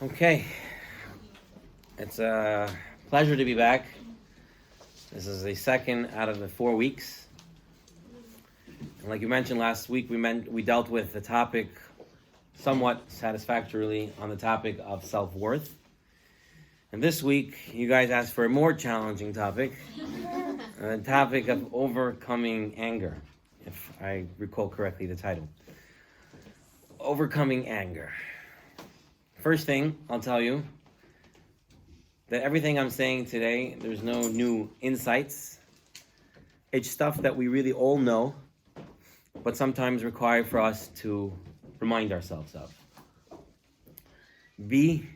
Okay, it's a pleasure to be back. This is the second out of the 4 weeks. And like you mentioned last week, we dealt with the topic somewhat satisfactorily on the topic of self-worth. And this week, you guys asked for a more challenging topic, the topic of overcoming anger, if I recall correctly the title. Overcoming anger. First thing, I'll tell you that everything I'm saying today, there's no new insights. It's stuff that we really all know, but sometimes require for us to remind ourselves of. B,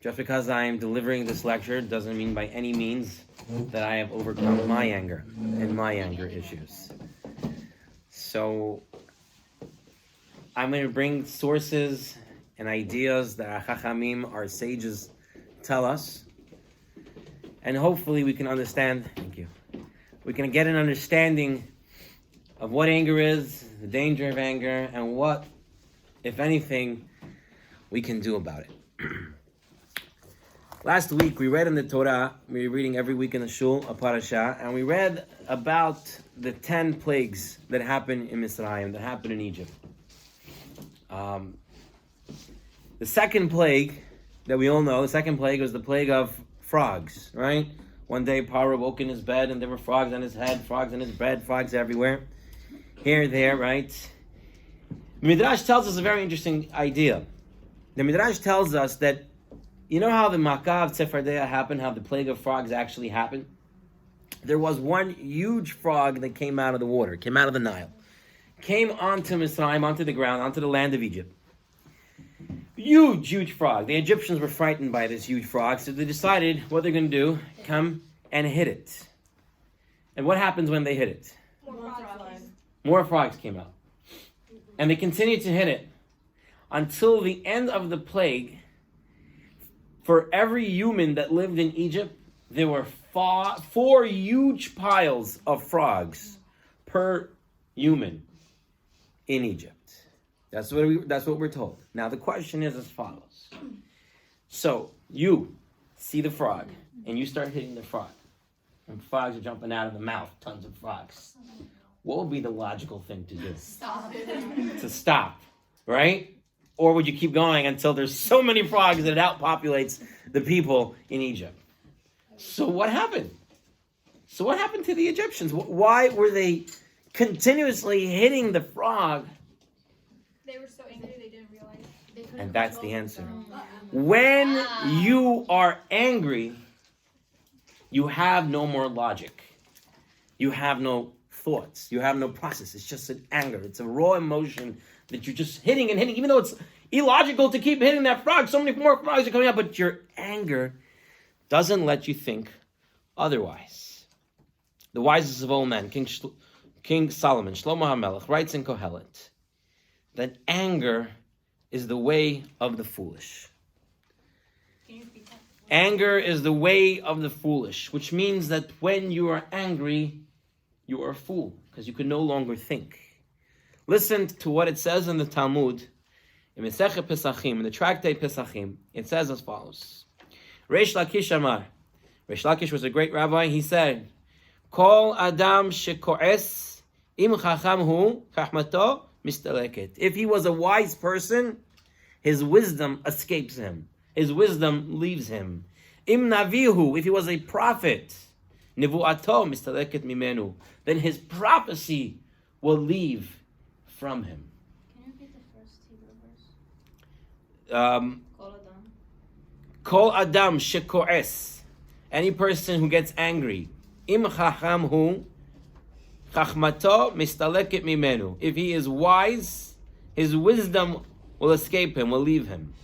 just because I am delivering this lecture doesn't mean by any means that I have overcome my anger and my anger issues. So I'm going to bring sources and ideas that our chachamim, our sages, tell us. And hopefully we can understand, we can get an understanding of what anger is, the danger of anger, and what, if anything, we can do about it. Last week we read in the Torah, we were reading every week in the shul, a parasha, and we read about the 10 plagues that happened in Mitzrayim, that happened in Egypt. The second plague that we all know, the second plague was the plague of frogs, right? One day Paro woke in his bed and there were frogs on his head, frogs on his bed, frogs everywhere. Here, there, right? The Midrash tells us a very interesting idea. The Midrash tells us that, you know how the Makkah of Tzefardea happened, how the plague of frogs actually happened? There was one huge frog that came out of the water, came out of the Nile, came onto Mitzrayim, onto the ground, onto the land of Egypt. Huge frog. The Egyptians were frightened by this huge frog, so they decided what they're going to do, come and hit it. And what happens when they hit it? More frogs came out. And they continued to hit it until the end of the plague. For every human that lived in Egypt, there were four huge piles of frogs per human in Egypt. That's what we're told. Now the question is as follows. So you see the frog and you start hitting the frog. And frogs are jumping out of the mouth, tons of frogs. What would be the logical thing to do? Stop. To stop, right? Or would you keep going until there's so many frogs that it outpopulates the people in Egypt? So what happened? So what happened to the Egyptians? Why were they continuously hitting the frog? They were so angry they didn't realize. And that's the answer. When you are angry, you have no more logic. You have no thoughts. You have no process. It's just an anger. It's a raw emotion that you're just hitting and hitting, even though it's illogical to keep hitting that frog. So many more frogs are coming out, but your anger doesn't let you think otherwise. The wisest of all men, King Solomon, Shlomo HaMelech, writes in Kohelet that anger is the way of the foolish. Anger is the way of the foolish, which means that when you are angry, you are a fool, because you can no longer think. Listen to what it says in the Talmud, in Mesechet Pesachim, in the Tractate Pesachim. It says as follows. Reish Lakish Amar. Reish Lakish was a great rabbi. He said, Kol Adam sheko'es im chacham hu chachmato mistaleket. If he was a wise person, his wisdom escapes him. His wisdom leaves him. Im navihu, if he was a prophet, nivu'ato mistaleket mimenu, then his prophecy will leave from him. Can you repeat the first Hebrew verse? Kol Adam sheko'es, any person who gets angry, im chacham hu chachmato mistaleket mimenu. If he is wise, his wisdom will escape him, will leave him.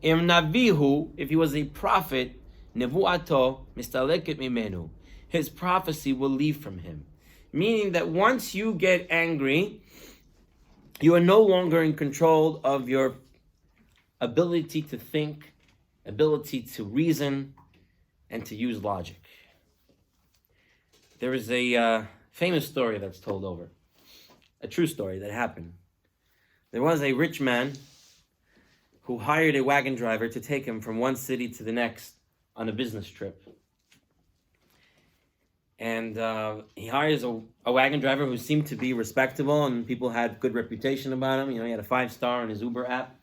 Im navihu, if he was a prophet, nevu'ato mistaleket mimenu. His prophecy will leave from him. Meaning that once you get angry, you are no longer in control of your ability to think, ability to reason, and to use logic. There is a famous story that's told over, a true story that happened. There was a rich man who hired a wagon driver to take him from one city to the next on a business trip. And he hires a wagon driver who seemed to be respectable, and people had good reputation about him. You know, he had a 5-star on his Uber app.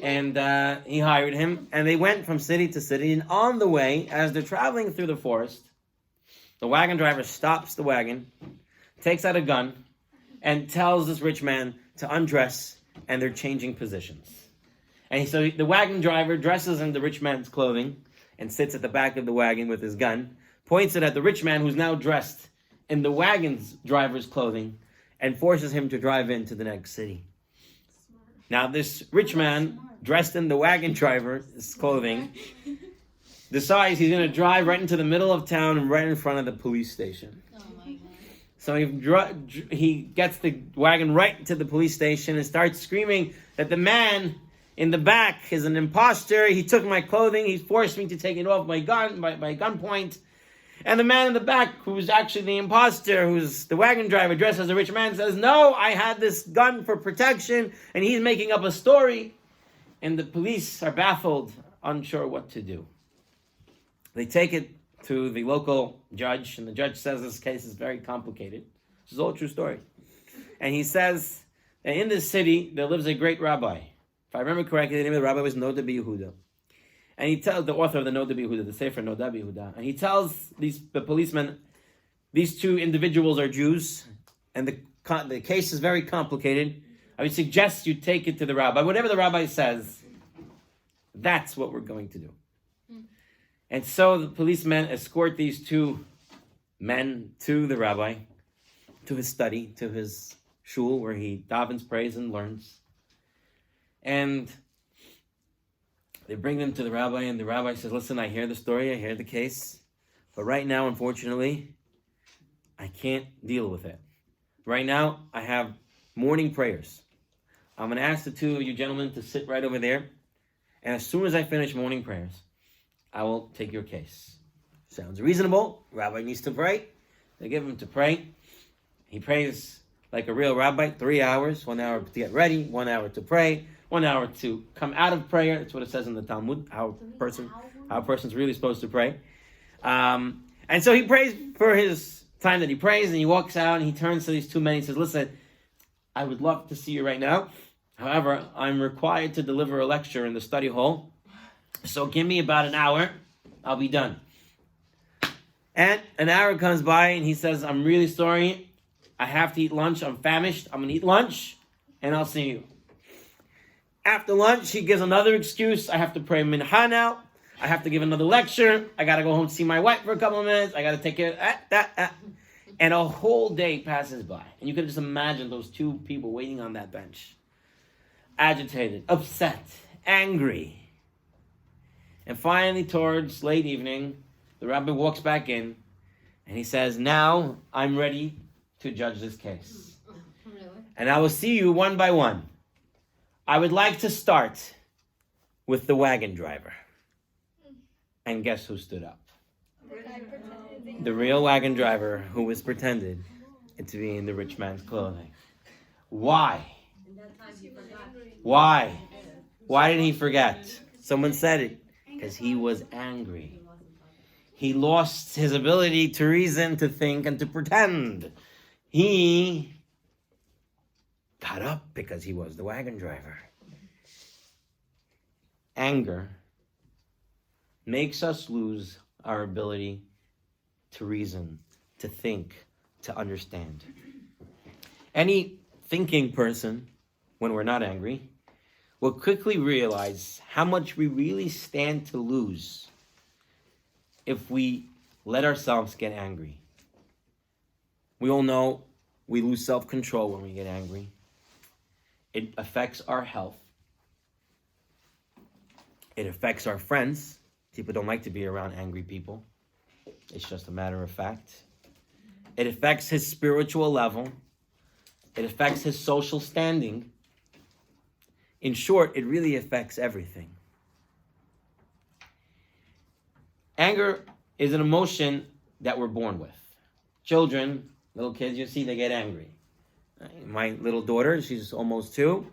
And he hired him, and they went from city to city. And on the way, as they're traveling through the forest, the wagon driver stops the wagon, takes out a gun, and tells this rich man to undress, and they're changing positions. And so the wagon driver dresses in the rich man's clothing and sits at the back of the wagon with his gun, points it at the rich man who's now dressed in the wagon's driver's clothing, and forces him to drive into the next city. Now this rich man, dressed in the wagon driver's clothing, decides he's going to drive right into the middle of town, right in front of the police station. Oh my God. So he gets the wagon right to the police station and starts screaming that the man in the back is an imposter. He took my clothing. He forced me to take it off by gunpoint. And the man in the back, who's actually the imposter, who's the wagon driver dressed as a rich man, says, "No, I had this gun for protection," and he's making up a story. And the police are baffled, unsure what to do. They take it to the local judge, and the judge says this case is very complicated. This is all a true story. And he says that in this city, there lives a great rabbi. If I remember correctly, the name of the rabbi was Noda Yehuda. And he tells the author of the Noda Yehuda, the Sefer Noda Yehuda, and he tells the policemen, these two individuals are Jews, and the case is very complicated. I would suggest you take it to the rabbi. Whatever the rabbi says, that's what we're going to do. And so the policemen escort these two men to the rabbi, to his study, to his shul, where he davens, prays, and learns. And they bring them to the rabbi, and the rabbi says, "Listen, I hear the story, I hear the case, but right now, unfortunately, I can't deal with it. Right now, I have morning prayers. I'm going to ask the two of you gentlemen to sit right over there, and as soon as I finish morning prayers, I will take your case." Sounds reasonable. Rabbi needs to pray. They give him to pray. He prays like a real rabbi, 3 hours, 1 hour to get ready, 1 hour to pray, 1 hour to come out of prayer. That's what it says in the Talmud, how a person's really supposed to pray. And so he prays for his time that he prays, and he walks out, and he turns to these two men. He says, "Listen, I would love to see you right now. However, I'm required to deliver a lecture in the study hall. So give me about an hour. I'll be done." And an hour comes by, and he says, "I'm really sorry. I have to eat lunch. I'm famished. I'm going to eat lunch, and I'll see you." After lunch, he gives another excuse. "I have to pray mincha now. I have to give another lecture. I got to go home to see my wife for a couple of minutes. I got to take care of that. And a whole day passes by. And you can just imagine those two people waiting on that bench. Agitated, upset, angry. And finally, towards late evening, the rabbi walks back in, and he says, "Now I'm ready to judge this case. Really? And I will see you one by one. I would like to start with the wagon driver." And guess who stood up? The real wagon driver who was pretended to be in the rich man's clothing. Why? Why? Why did he forget? Someone said it. Because he was angry. He lost his ability to reason, to think, and to pretend. He got up because he was the wagon driver. Anger makes us lose our ability to reason, to think, to understand. Any thinking person, when we're not angry, will quickly realize how much we really stand to lose if we let ourselves get angry. We all know we lose self-control when we get angry. It affects our health. It affects our friends. People don't like to be around angry people. It's just a matter of fact. It affects his spiritual level. It affects his social standing. In short, it really affects everything. Anger is an emotion that we're born with. Children, little kids, you see, they get angry. My little daughter, she's almost 2.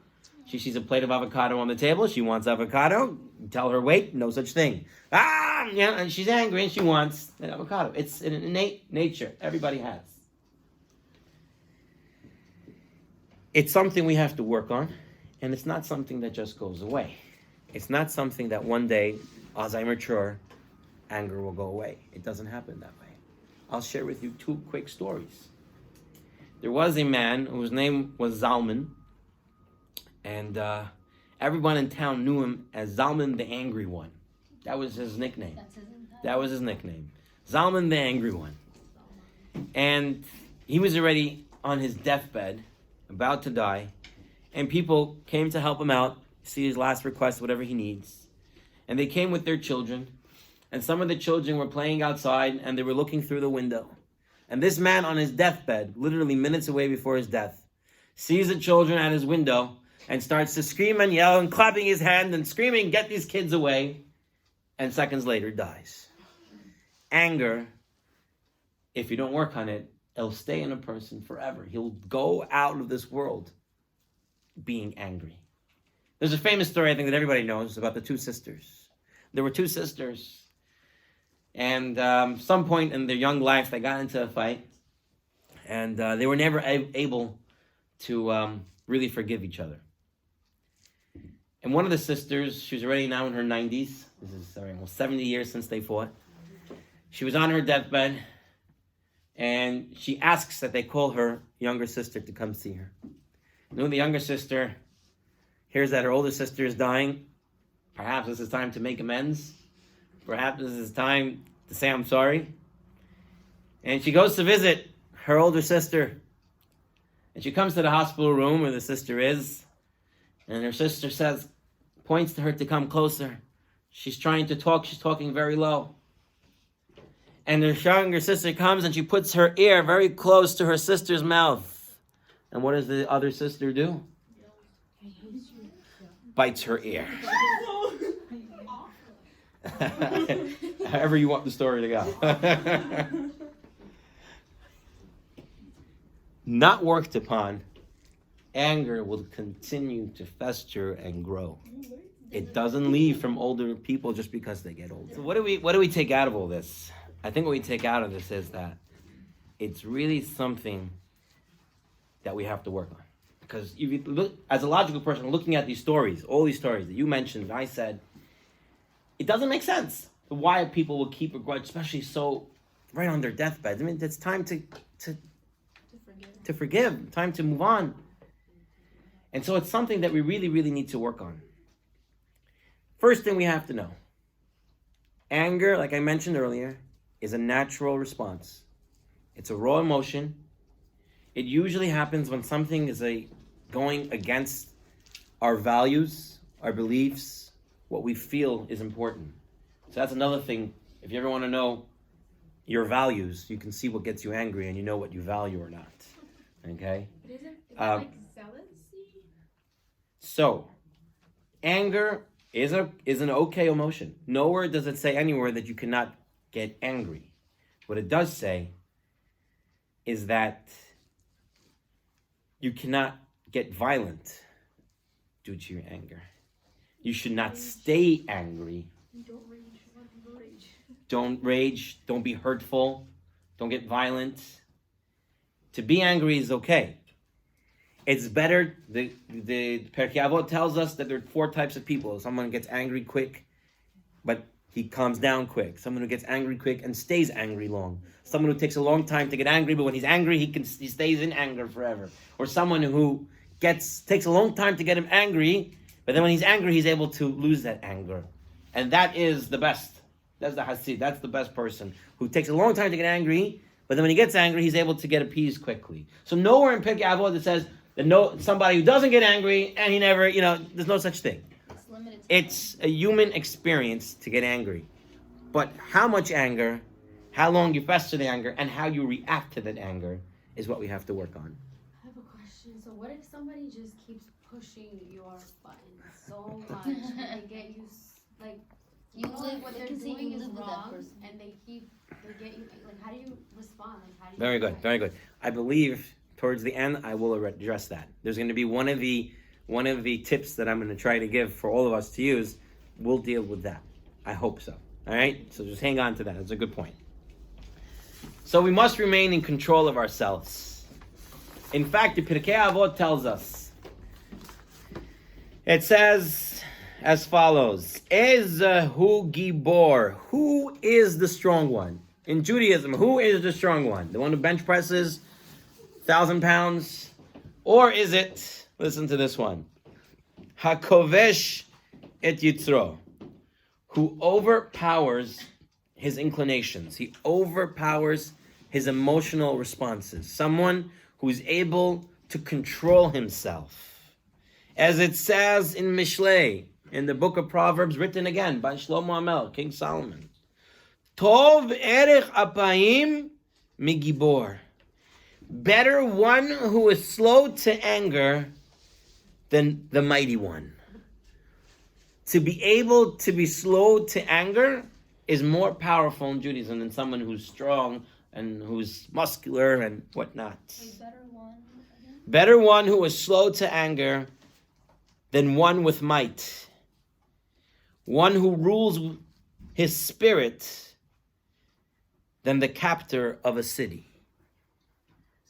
She sees a plate of avocado on the table. She wants avocado. Tell her, wait, no such thing. And she's angry and she wants an avocado. It's an innate nature. Everybody has. It's something we have to work on, and it's not something that just goes away. It's not something that one day, as I mature, anger will go away. It doesn't happen that way. I'll share with you 2 quick stories. There was a man whose name was Zalman, and everyone in town knew him as Zalman the Angry One. That was his nickname. That was his nickname. Zalman the Angry One. And he was already on his deathbed, about to die, and people came to help him out, see his last request, whatever he needs. And they came with their children, and some of the children were playing outside, and they were looking through the window. And this man on his deathbed, literally minutes away before his death, sees the children at his window and starts to scream and yell and clapping his hand and screaming, get these kids away, and seconds later dies. Anger, if you don't work on it, it'll stay in a person forever. He'll go out of this world being angry. There's a famous story I think that everybody knows about the 2 sisters. There were 2 sisters, and some point in their young life they got into a fight, and they were never able to really forgive each other. And one of the sisters, she was already now in her 90s. This is almost 70 years since they fought. She was on her deathbed, and she asks that they call her younger sister to come see her. And when the younger sister hears that her older sister is dying, perhaps this is time to make amends. Perhaps this is time to say I'm sorry. And she goes to visit her older sister. And she comes to the hospital room where the sister is. And her sister says, points to her to come closer. She's trying to talk. She's talking very low. And her younger sister comes and she puts her ear very close to her sister's mouth. And what does the other sister do? Bites her ear. However you want the story to go. Not worked upon, anger will continue to fester and grow. It doesn't leave from older people just because they get older. So what do we take out of all this? I think what we take out of this is that it's really something that we have to work on. Because if you look, as a logical person, looking at these stories, all these stories that you mentioned, I said, it doesn't make sense why people will keep a grudge, especially so right on their deathbed. I mean, it's time to forgive, time to move on. And so it's something that we really, really need to work on. First thing we have to know, anger, like I mentioned earlier, is a natural response. It's a raw emotion. It usually happens when something is going against our values, our beliefs, what we feel is important. So that's another thing. If you ever want to know your values, you can see what gets you angry and you know what you value or not. Okay? But is that like jealousy? So, anger is an okay emotion. Nowhere does it say anywhere that you cannot get angry. What it does say is that you cannot get violent due to your anger. You should not stay angry. Don't rage. Rage. Don't rage. Don't be hurtful. Don't get violent. To be angry is okay. It's better. The Pirkei Avot tells us that there are 4 types of people. Someone who gets angry quick, but he calms down quick. Someone who gets angry quick and stays angry long. Someone who takes a long time to get angry, but when he's angry, he stays in anger forever. Or someone who takes a long time to get him angry, but then when he's angry, he's able to lose that anger. And that is the best. That's the Hasid. That's the best person who takes a long time to get angry, but then when he gets angry, he's able to get appeased quickly. So nowhere in Pirkei Avot that says that somebody who doesn't get angry and he never, there's no such thing. It's a human experience to get angry. But how much anger, how long you fester the anger, and how you react to that anger is what we have to work on. I have a question. So what if somebody just keeps pushing your buttons so much and they get you, what they're doing is wrong, and they get you, how do you respond? Very good, very good. I believe towards the end, I will address that. There's going to be one of the one of the tips that I'm going to try to give for all of us to use will deal with that. I hope so. All right? So just hang on to that. That's a good point. So we must remain in control of ourselves. In fact, the Pirkei Avot tells us, it says as follows, Ezehu Gibor, who is the strong one? In Judaism, who is the strong one? The one who bench presses 1,000 pounds? Or is it, listen to this one, Hakovesh et Yitzro, who overpowers his inclinations. He overpowers his emotional responses. Someone who's able to control himself. As it says in Mishlei, in the book of Proverbs, written again by Shlomo Amel, King Solomon. Tov erech apayim migibor. Better one who is slow to anger than the mighty one. To be able to be slow to anger is more powerful in Judaism than someone who's strong and who's muscular and whatnot. Better one who is slow to anger than one with might. One who rules his spirit than the captor of a city.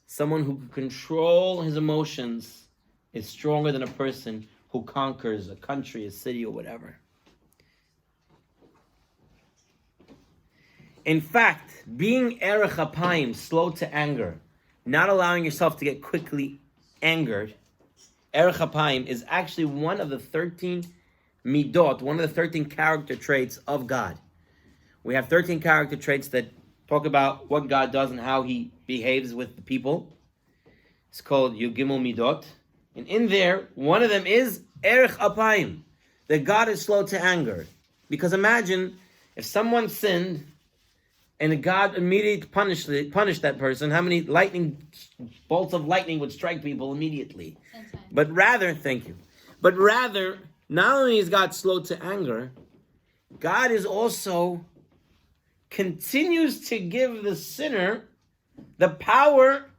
Someone who can control his emotions is stronger than a person who conquers a country, a city, or whatever. In fact, being erech apayim, slow to anger, not allowing yourself to get quickly angered, erech apayim is actually one of the 13 midot, one of the 13 character traits of God. We have 13 character traits that talk about what God does and how he behaves with the people. It's called Yugimel Midot. And in there, one of them is Erech Apayim, that God is slow to anger. Because imagine if someone sinned and God immediately punished that person, how many bolts of lightning would strike people immediately? But rather, thank you. But rather, not only is God slow to anger, God is also continues to give the sinner the power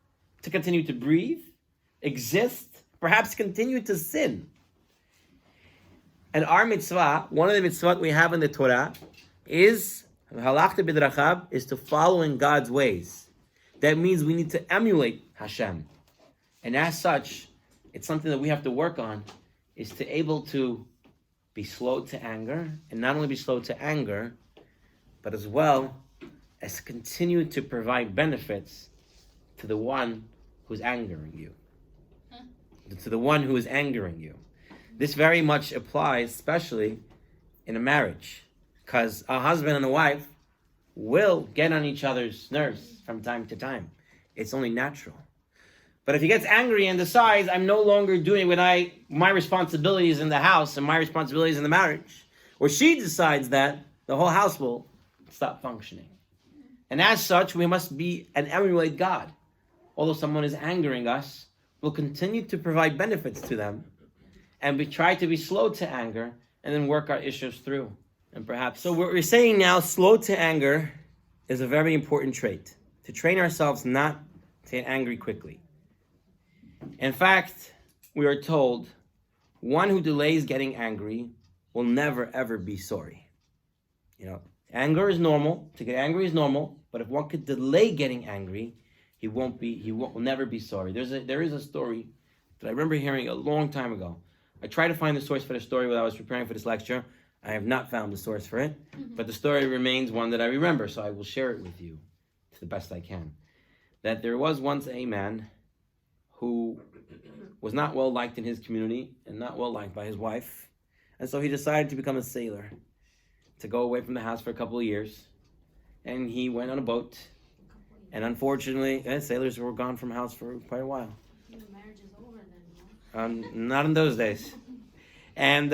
to continue to breathe, exist, perhaps continue to sin. And our mitzvah, one of the mitzvot we have in the Torah, is halachta b'drachav, is to follow in God's ways. That means we need to emulate Hashem. And as such, it's something that we have to work on, is to able to be slow to anger, and not only be slow to anger, but as well as continue to provide benefits to the one who's angering you. To the one who is angering you. This very much applies, especially in a marriage, because a husband and a wife will get on each other's nerves from time to time. It's only natural. But if he gets angry and decides, I'm no longer doing my responsibilities in the house and my responsibilities in the marriage, or she decides that, the whole house will stop functioning. And as such, we must be and emulate God. Although someone is angering us, we'll continue to provide benefits to them, and we try to be slow to anger, and then work our issues through. And perhaps, so what we're saying now, slow to anger is a very important trait. To train ourselves not to get angry quickly. In fact, we are told, one who delays getting angry will never ever be sorry. Anger is normal. To get angry is normal. But if one could delay getting angry, he will never be sorry. There is a story that I remember hearing a long time ago. I tried to find the source for the story while I was preparing for this lecture. I have not found the source for it, but the story remains one that I remember, so I will share it with you to the best I can. That there was once a man who was not well liked in his community and not well liked by his wife, and so he decided to become a sailor, to go away from the house for a couple of years, and he went on a boat, and unfortunately, sailors were gone from house for quite a while. Marriage is over then, no? Not in those days. And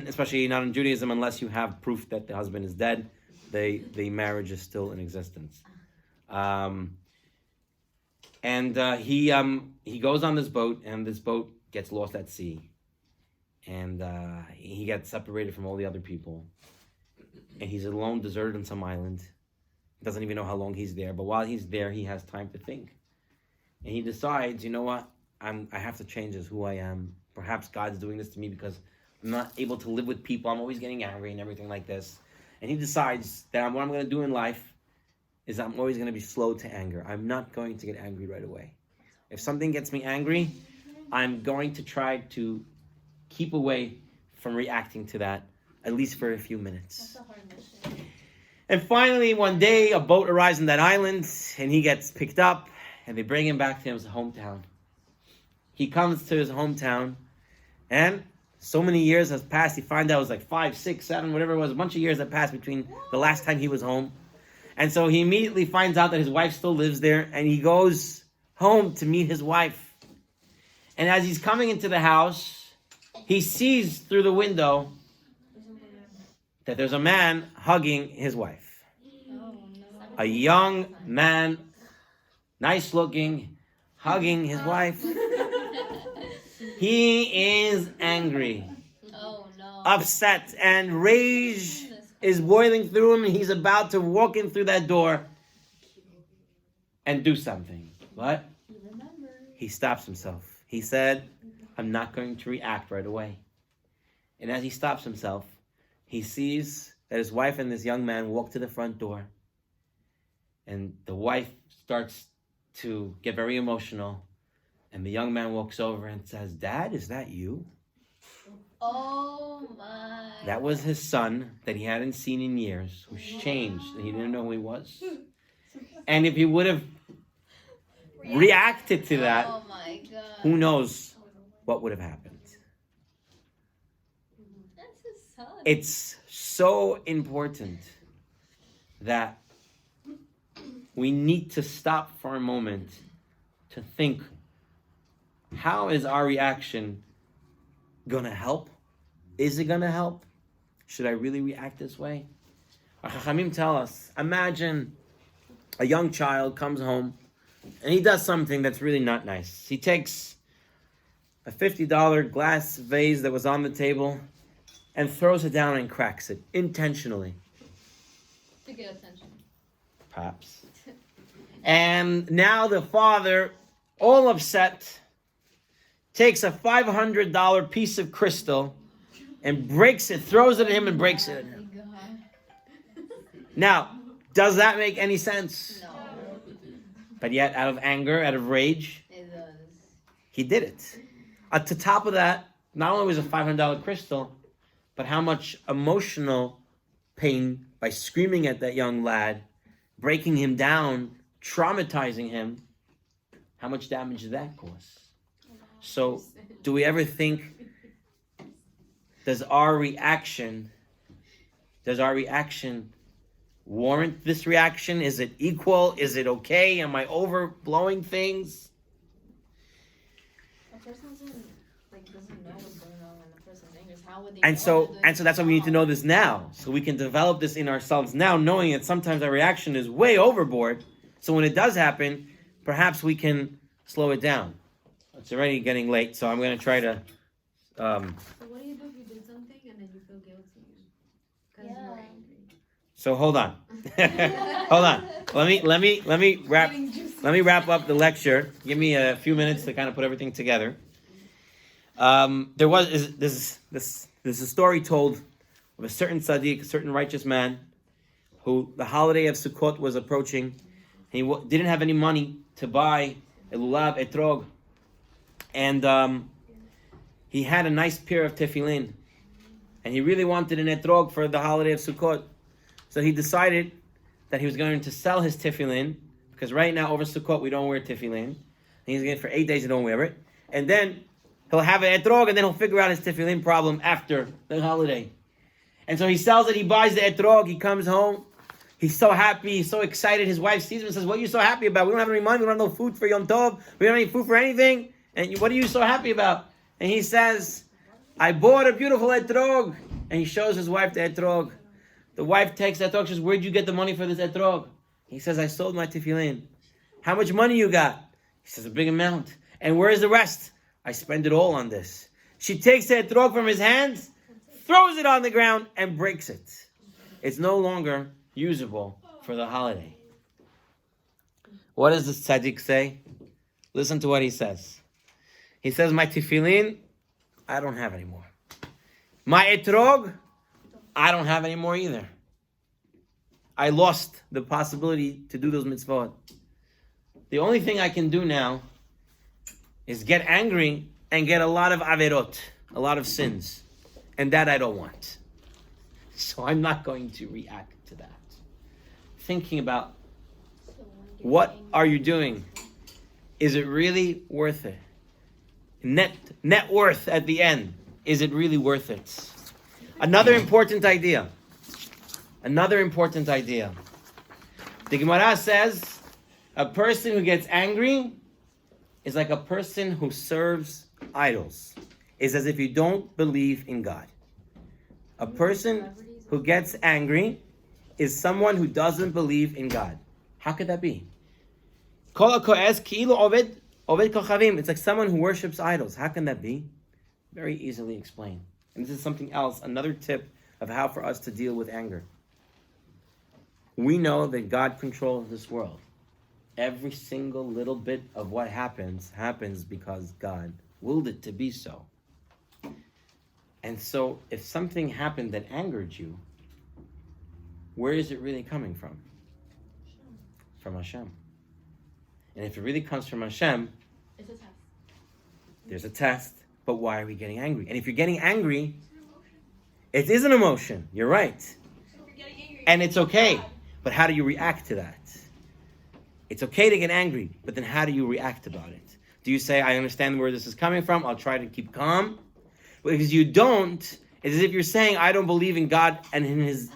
especially not in Judaism, unless you have proof that the husband is dead, the marriage is still in existence. He goes on this boat, and this boat gets lost at sea. And he gets separated from all the other people. And he's alone, deserted on some island. Doesn't even know how long he's there. But while he's there, he has time to think. And he decides, you know what? I have to change who I am perhaps God's doing this to me because I'm not able to live with people. I'm always getting angry and everything like this. And he decides that what I'm going to do in life is I'm always going to be slow to anger. I'm not going to get angry right away. If something gets me angry, I'm going to try to keep away from reacting to that, at least for a few minutes. That's a hard mission. And finally, one day, a boat arrives on that island, and he gets picked up, and they bring him back to his hometown. He comes to his hometown, and so many years has passed. He finds out it was like 5, 6, 7, whatever it was, a bunch of years that passed between the last time he was home. And so he immediately finds out that his wife still lives there, and he goes home to meet his wife. And as he's coming into the house, he sees through the window that there's a man hugging his wife. Oh, no. A young man, nice looking, hugging his wife. He is angry, Oh, no. upset, and rage is boiling through him, and he's about to walk in through that door and do something. But he stops himself. He said, I'm not going to react right away. And as he stops himself, he sees that his wife and this young man walk to the front door. And the wife starts to get very emotional. And the young man walks over and says, Dad, is that you? Oh, my. That was his son that he hadn't seen in years, who's changed, and he didn't know who he was. And if he would have reacted to that, Oh, my God. who knows what would have happened. That's his son. It's so important that we need to stop for a moment to think, how is our reaction gonna help? Is it gonna help? Should I really react this way? Our Chachamim tell us, imagine a young child comes home and he does something that's really not nice. He takes a $50 glass vase that was on the table and throws it down and cracks it intentionally. To get attention. Perhaps. And now the father, all upset, takes a $500 piece of crystal and breaks it, throws it at him and breaks it at him. Oh, my God. Now, does that make any sense? No. But yet, out of anger, out of rage, It does. he did it. At the top of that, not only was it a $500 crystal, but how much emotional pain by screaming at that young lad, breaking him down, traumatizing him, how much damage did that cause? So, do we ever think, does our reaction warrant this reaction? Is it equal? Is it okay? Am I overblowing things? A person doesn't know what's going on when the person's angry. How would they And know so that they're that's why we need to know this now, so we can develop this in ourselves now, knowing that sometimes our reaction is way overboard. So when it does happen, perhaps we can slow it down. It's already getting late, so I'm going to try to. So what do you do if you did something and then you feel guilty? Because Yeah. you're angry. So hold on, hold on. Let me wrap up the lecture. Give me a few minutes to kind of put everything together. There's a story told of a certain tzaddik, a certain righteous man, who the holiday of Sukkot was approaching. He didn't have any money to buy a lulav, etrog, and he had a nice pair of tefillin, and he really wanted an etrog for the holiday of Sukkot. So he decided that he was going to sell his tefillin, because right now over Sukkot we don't wear tefillin. And he's going for 8 days he don't wear it, and then he'll have an etrog, and then he'll figure out his tefillin problem after the holiday. And so he sells it. He buys the etrog. He comes home. He's so happy. He's so excited. His wife sees him and says, "What are you so happy about? We don't have any money. We don't have no food for Yom Tov. We don't have any food for anything. And what are you so happy about?" And he says, "I bought a beautiful etrog." And he shows his wife the etrog. The wife takes the etrog. She says, "Where'd you get the money for this etrog?" He says, "I sold my tefillin." "How much money you got?" He says, "A big amount." "And where's the rest?" "I spend it all on this." She takes the etrog from his hands, throws it on the ground, and breaks it. It's no longer usable for the holiday. What does the tzaddik say? Listen to what he says. He says, "My tefillin I don't have any more. My etrog, I don't have any more either. I lost the possibility to do those mitzvot. The only thing I can do now is get angry and get a lot of averot, a lot of sins. And that I don't want. So I'm not going to react to that. Thinking about what are you doing? Is it really worth it? Net worth at the end. Is it really worth it? Another important idea. The Gemara says a person who gets angry is like a person who serves idols. It's as if you don't believe in God. A person who gets angry is someone who doesn't believe in God. How could that be? It's like someone who worships idols. How can that be? Very easily explained. And this is something else, another tip of how for us to deal with anger. We know that God controls this world. Every single little bit of what happens because God willed it to be so. And so if something happened that angered you, where is it really coming from? From Hashem. And if it really comes from Hashem, It's a test. there's a test, but why are we getting angry? And if you're getting angry, it is an emotion. You're right. And it's okay. But how do you react to that? It's okay to get angry, but then how do you react about it? Do you say, I understand where this is coming from, I'll try to keep calm? Because you don't, it's as if you're saying, I don't believe in God and in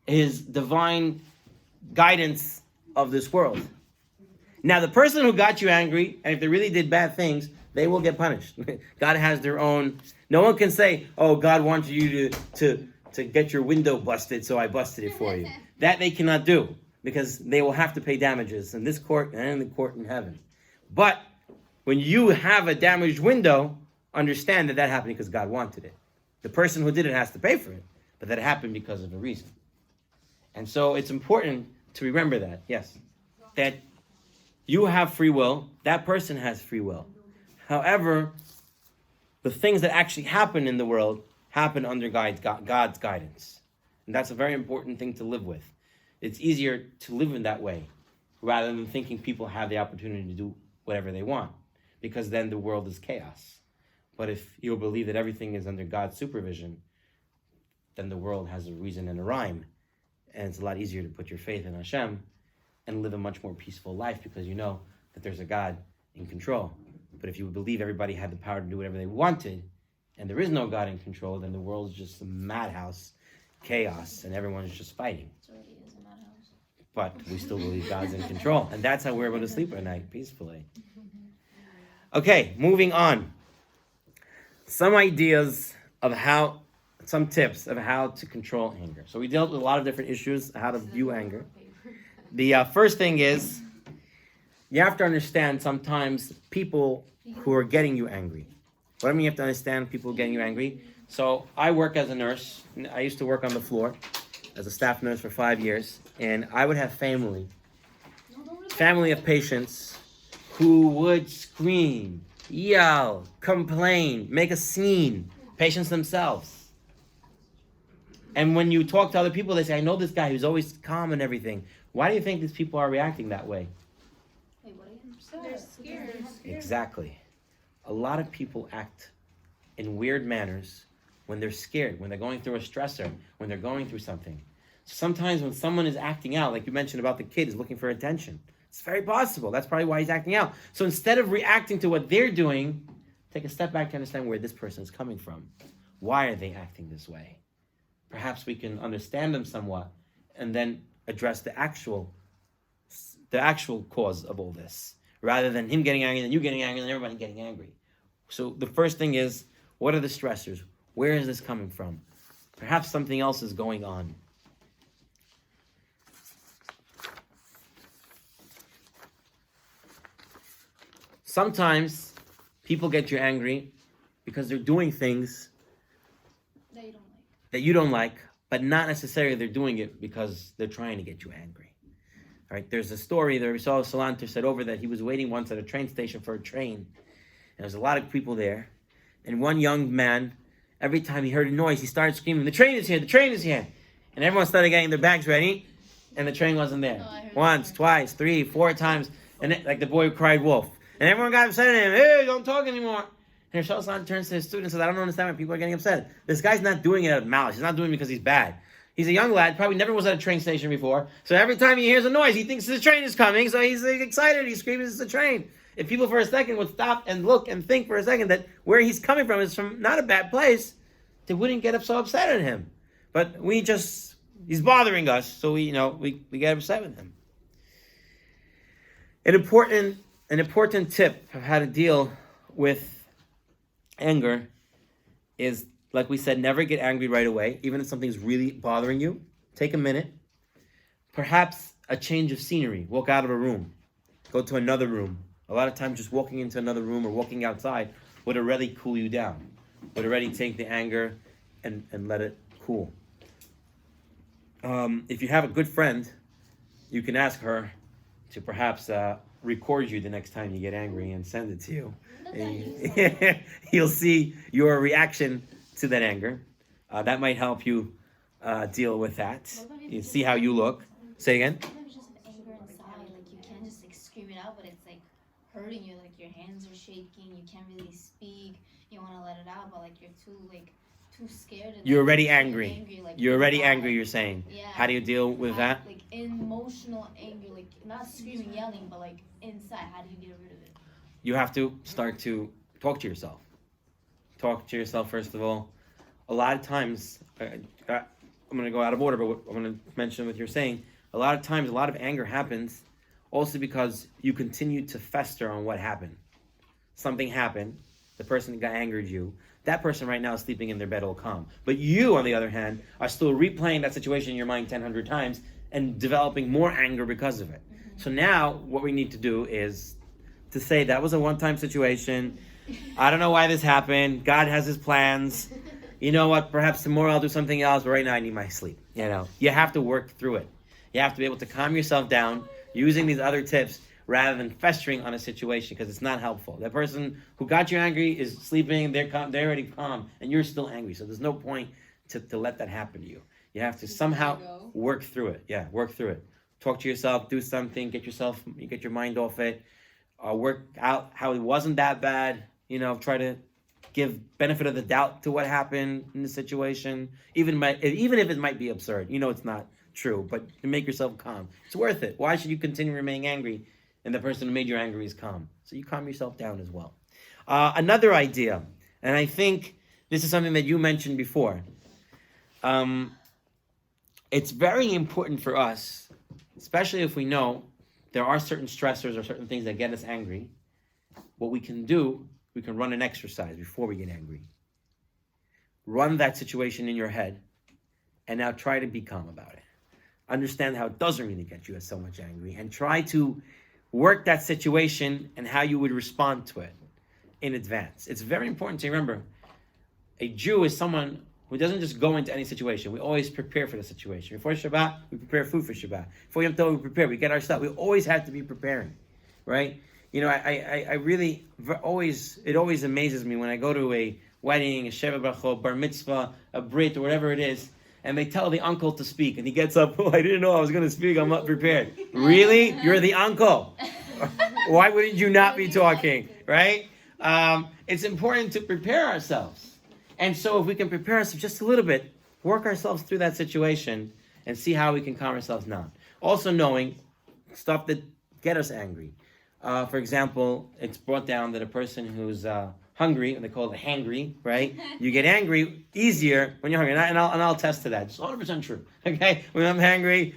his divine guidance of this world. Now, the person who got you angry, and if they really did bad things, they will get punished. God has their own. No one can say, oh, God wanted you to get your window busted, so I busted it for you. That they cannot do, because they will have to pay damages in this court and in the court in heaven. But when you have a damaged window, understand that happened because God wanted it. The person who did it has to pay for it, but that happened because of a reason. And so it's important to remember that, yes, that you have free will, that person has free will. However, the things that actually happen in the world happen under God's guidance. And that's a very important thing to live with. It's easier to live in that way rather than thinking people have the opportunity to do whatever they want, because then the world is chaos. But if you believe that everything is under God's supervision, then the world has a reason and a rhyme. And it's a lot easier to put your faith in Hashem and live a much more peaceful life because you know that there's a God in control. But if you believe everybody had the power to do whatever they wanted, and there is no God in control, then the world is just a madhouse, chaos, and everyone's just fighting. It already is a madhouse. But we still believe God's in control. And that's how we're able to sleep at night peacefully. Okay, moving on. Some tips of how to control anger. So we dealt with a lot of different issues, how to view anger. The first thing is, you have to understand sometimes people who are getting you angry. What do I mean you have to understand people getting you angry? So I work as a nurse. I used to work on the floor as a staff nurse for 5 years. And I would have family of patients who would scream, yell, complain, make a scene. Patients themselves. And when you talk to other people, they say, I know this guy who's always calm and everything. Why do you think these people are reacting that way? Wait, what are you They're scared. Exactly. A lot of people act in weird manners when they're scared, when they're going through a stressor, when they're going through something. Sometimes when someone is acting out, like you mentioned about the kid is looking for attention, it's very possible. That's probably why he's acting out. So instead of reacting to what they're doing, take a step back to understand where this person is coming from. Why are they acting this way? Perhaps we can understand them somewhat and then address the actual cause of all this, rather than him getting angry, then you getting angry, then everybody getting angry. So the first thing is, what are the stressors? Where is this coming from? Perhaps something else is going on. Sometimes people get you angry because they're doing things that you don't like, but not necessarily they're doing it because they're trying to get you angry. All right, there's a story that Risal Salanter said over that he was waiting once at a train station for a train. And there was a lot of people there. And one young man, every time he heard a noise, he started screaming, "The train is here! The train is here!" And everyone started getting their bags ready, and the train wasn't there. Once, twice, 3, 4 times, and like the boy who cried wolf. And everyone got upset at him. "Hey, don't talk anymore." And Rosh Hashanah turns to his student and says, "I don't understand why people are getting upset. This guy's not doing it out of malice. He's not doing it because he's bad. He's a young lad, probably never was at a train station before. So every time he hears a noise, he thinks the train is coming. So he's excited. He's screaming, it's a train." If people for a second would stop and look and think for a second that where he's coming from is from not a bad place, they wouldn't get so upset at him. But he's bothering us, so we get upset with him. An important tip of how to deal with anger is, like we said, never get angry right away. Even if something's really bothering you, take a minute. Perhaps a change of scenery. Walk out of a room. Go to another room. A lot of times just walking into another room or walking outside would already cool you down. Would already take the anger and let it cool. If you have a good friend, you can ask her to perhaps record you the next time you get angry and send it to you. And you'll see your reaction to that anger. That might help you deal with that. You see how you look. Say again. Sometimes just anger inside, like you can't just like scream it out, but it's like hurting you. Like your hands are shaking. You can't really speak. You want to let it out, but like you're too scared. You're already angry. Like, you're already angry. You're saying. Yeah. How do you deal with that? Like emotional anger, like not screaming, yelling, but like inside. How do you get rid of it? You have to start to talk to yourself. Talk to yourself first of all. A lot of times, I'm going to go out of order, but I'm going to mention what you're saying. A lot of times, a lot of anger happens also because you continue to fester on what happened. Something happened. The person that got angered you. That person right now is sleeping in their bed all calm. But you, on the other hand, are still replaying that situation in your mind 100 times and developing more anger because of it. So now, what we need to do is to say that was a one-time situation. I don't know why this happened. God has his plans. You know what? Perhaps tomorrow I'll do something else, but right now I need my sleep. You have to work through it. You have to be able to calm yourself down using these other tips rather than festering on a situation because it's not helpful. That person who got you angry is sleeping, they're already calm, and you're still angry. So there's no point to let that happen to you. You have to somehow work through it. Yeah, work through it. Talk to yourself, do something, get your mind off it, work out how it wasn't that bad. Try to give benefit of the doubt to what happened in the situation, even if it might be absurd. It's not true, but to make yourself calm. It's worth it. Why should you continue remaining angry and the person who made you angry is calm? So you calm yourself down as well. Another idea, and I think this is something that you mentioned before. It's very important for us, especially if we know there are certain stressors or certain things that get us angry. What we can do, we can run an exercise before we get angry. Run that situation in your head, and now try to be calm about it. Understand how it doesn't really get you so much angry, and try to work that situation and how you would respond to it in advance. It's very important to remember, a Jew is someone who doesn't just go into any situation. We always prepare for the situation. Before Shabbat, we prepare food for Shabbat. Before Yom Tov, we prepare. We get our stuff. We always have to be preparing, right? I really it always amazes me when I go to a wedding, a Sheva Brachot, bar mitzvah, a brit, or whatever it is, and they tell the uncle to speak, and he gets up, "Oh, I didn't know I was going to speak. I'm not prepared." Really? You're the uncle. Why wouldn't you not be talking, right? It's important to prepare ourselves. And so if we can prepare ourselves just a little bit, work ourselves through that situation, and see how we can calm ourselves down. Also knowing stuff that get us angry. For example, it's brought down that a person who's hungry, and they call it hangry, right? You get angry easier when you're hungry, and I'll attest to that. It's 100% true. Okay, when I'm hungry,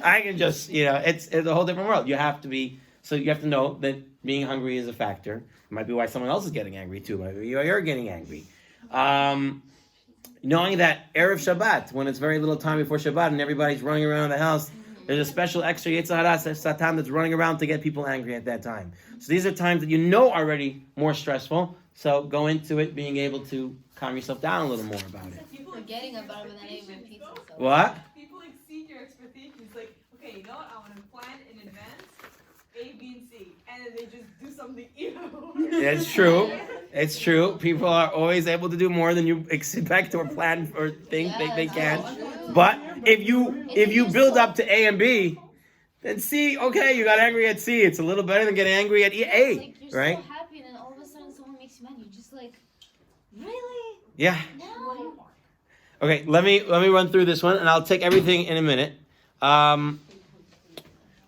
I can just it's a whole different world. You have to know that being hungry is a factor. It might be why someone else is getting angry too. Maybe you're getting angry. Knowing that Erev Shabbat, when it's very little time before Shabbat and everybody's running around the house, there's a special extra Yetzer Hara, Satan, that's running around to get people angry at that time. So these are times that are already more stressful. So go into it being able to calm yourself down a little more about it. Forgetting about it, but then it repeats itself. What? People exceed your expectations. Like, okay, you know what? I want to plan in advance A, B, and C, and then they just do something evil. It's true. It's true. People are always able to do more than you expect or plan or think they can. But if you build up to A and B, then C, okay, you got angry at C. It's a little better than getting angry at A, Like, you're right? so happy, and then all of a sudden someone makes you mad. You're just like, really? Yeah. No. Okay, let me run through this one, and I'll take everything in a minute.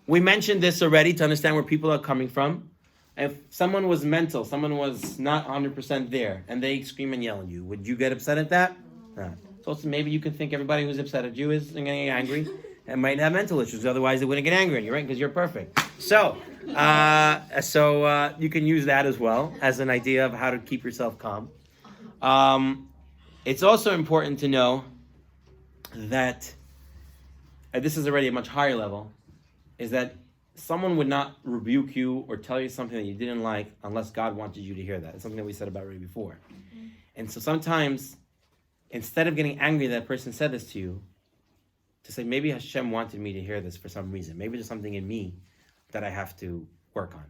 We mentioned this already to understand where people are coming from. If someone was mental, someone was not 100% there, and they scream and yell at you, would you get upset at that? No. So also maybe you can think everybody who's upset at you is getting angry and might have mental issues. Otherwise, they wouldn't get angry at you, right? Because you're perfect. So you can use that as well as an idea of how to keep yourself calm. It's also important to know that, and this is already a much higher level, is that someone would not rebuke you or tell you something that you didn't like unless God wanted you to hear that. It's something that we said about already before. Mm-hmm. And so sometimes, instead of getting angry that person said this to you, to say, maybe Hashem wanted me to hear this for some reason. Maybe there's something in me that I have to work on.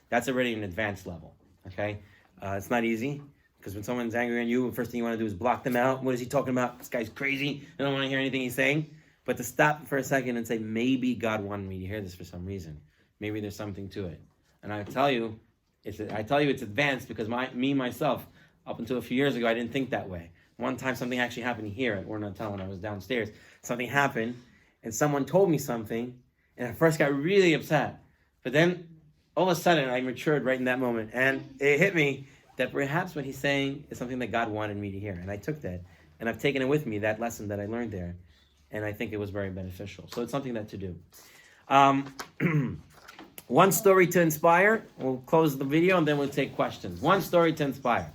That's already an advanced level, okay? It's not easy, because when someone's angry on you, the first thing you want to do is block them out. What is he talking about? This guy's crazy. I don't want to hear anything he's saying. But to stop for a second and say, maybe God wanted me to hear this for some reason. Maybe there's something to it. And I tell you, it's advanced because myself, up until a few years ago, I didn't think that way. One time something actually happened here at Orot when I was downstairs. Something happened, and someone told me something, and I first got really upset. But then, all of a sudden, I matured right in that moment, and it hit me that perhaps what he's saying is something that God wanted me to hear. And I took that, and I've taken it with me, that lesson that I learned there. And I think it was very beneficial. So it's something that to do. One story to inspire. We'll close the video and then we'll take questions. One story to inspire.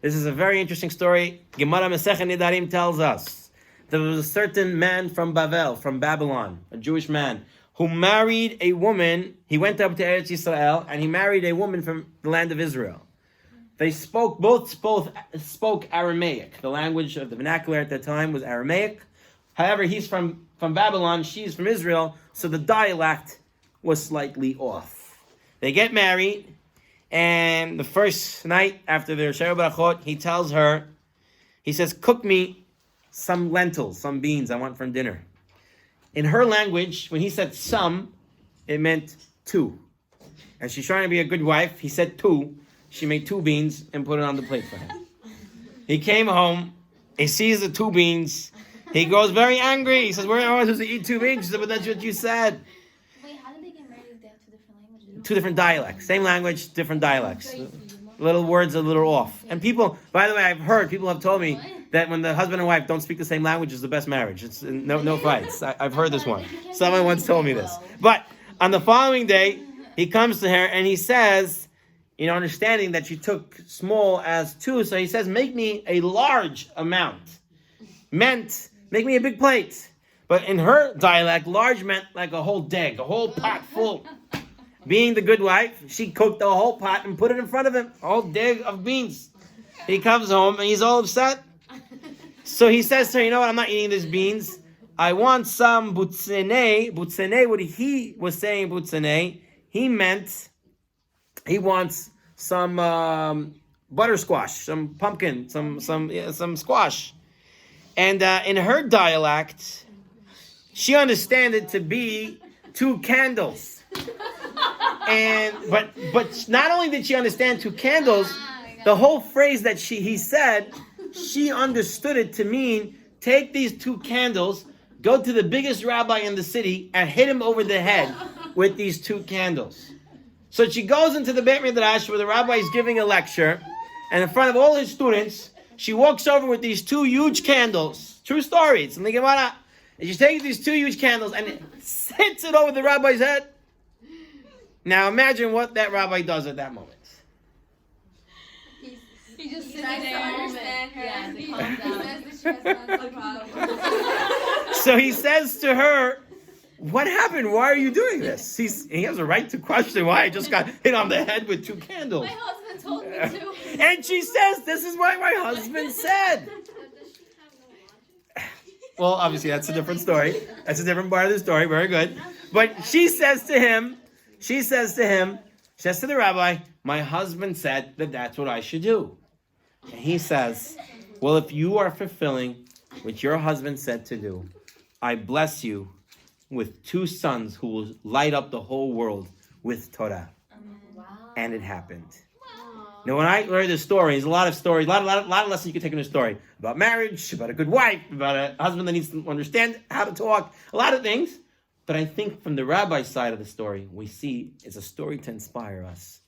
This is a very interesting story. Gemara Masechet Nedarim tells us there was a certain man from Babylon, a Jewish man, who married a woman. He went up to Eretz Yisrael and he married a woman from the land of Israel. They both spoke Aramaic. The language of the vernacular at that time was Aramaic. However, he's from Babylon, she's from Israel, so the dialect was slightly off. They get married, and the first night after their Sheva Barachot, he tells her, he says, cook me some lentils, some beans I want for dinner. In her language, when he said some, it meant two. And she's trying to be a good wife. He said two. She made 2 beans and put it on the plate for him. He came home, he sees the 2 beans. He goes very angry. He says, where am I supposed to eat 2 beans? She said, but that's what you said. Wait, how did they get married if they have 2 different languages? 2 different dialects. Same language, different dialects. Little words a little off. And people, by the way, people have told me that when the husband and wife don't speak the same language, it's the best marriage. It's no fights. I've heard this one. Someone once told me this. But on the following day, he comes to her and he says, understanding that she took small as 2, so he says, make me a large amount. Meant, make me a big plate. But in her dialect, large meant like a whole deg, a whole pot full. Being the good wife, she cooked the whole pot and put it in front of him, a whole deg of beans. He comes home and he's all upset. So he says to her, you know what, I'm not eating these beans. I want some butsene. Butsene, what he was saying butsene, he meant he wants some buttersquash, some pumpkin, some squash. And in her dialect, she understood it to be 2 candles. But not only did she understand 2 candles, the whole phrase that he said, she understood it to mean, take these 2 candles, go to the biggest rabbi in the city, and hit him over the head with these 2 candles. So she goes into the Beit Midrash where the rabbi is giving a lecture, and in front of all his students, she walks over with these 2 huge candles. True story. It's in the Gemara. And she takes these 2 huge candles and hits it over the rabbi's head. Now imagine what that rabbi does at that moment. He just sits tries to there. understand her. Yeah, He calm down. says that she has not So he says to her, what happened? Why are you doing this? He has a right to question why I just got hit on the head with 2 candles. My husband told me to. And she says, this is what my husband said. Well, obviously, that's a different story. That's a different part of the story. Very good. But she says to him, says to the rabbi, my husband said that that's what I should do. And he says, well, if you are fulfilling what your husband said to do, I bless you with 2 sons who will light up the whole world with Torah. Wow. And it happened. Now, when I heard this story, there's a lot of stories, a lot of lessons you can take in this story about marriage, about a good wife, about a husband that needs to understand how to talk, a lot of things. But I think from the rabbi's side of the story, we see it's a story to inspire us.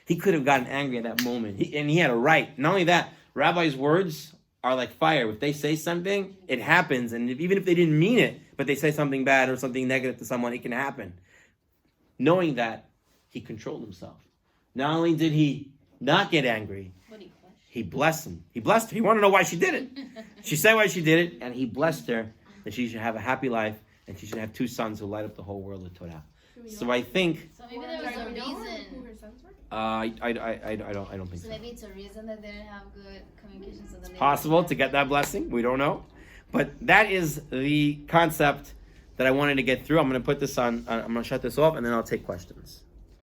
He could have gotten angry at that moment, and he had a right. Not only that, rabbis' words are like fire. If they say something, it happens. And even if they didn't mean it, but they say something bad or something negative to someone, it can happen. Knowing that, he controlled himself. Not only did he not get angry, he blessed him. He blessed her. He wanted to know why she did it. She said why she did it, and he blessed her that she should have a happy life, and she should have 2 sons who light up the whole world with Torah. So I think. So maybe there was a reason. Who her sons were? I don't think So so. maybe it's a reason that they didn't have good communication. So then Possible to get that blessing. We don't know, but that is the concept that I wanted to get through. I'm going to put this on. I'm going to shut this off, and then I'll take questions.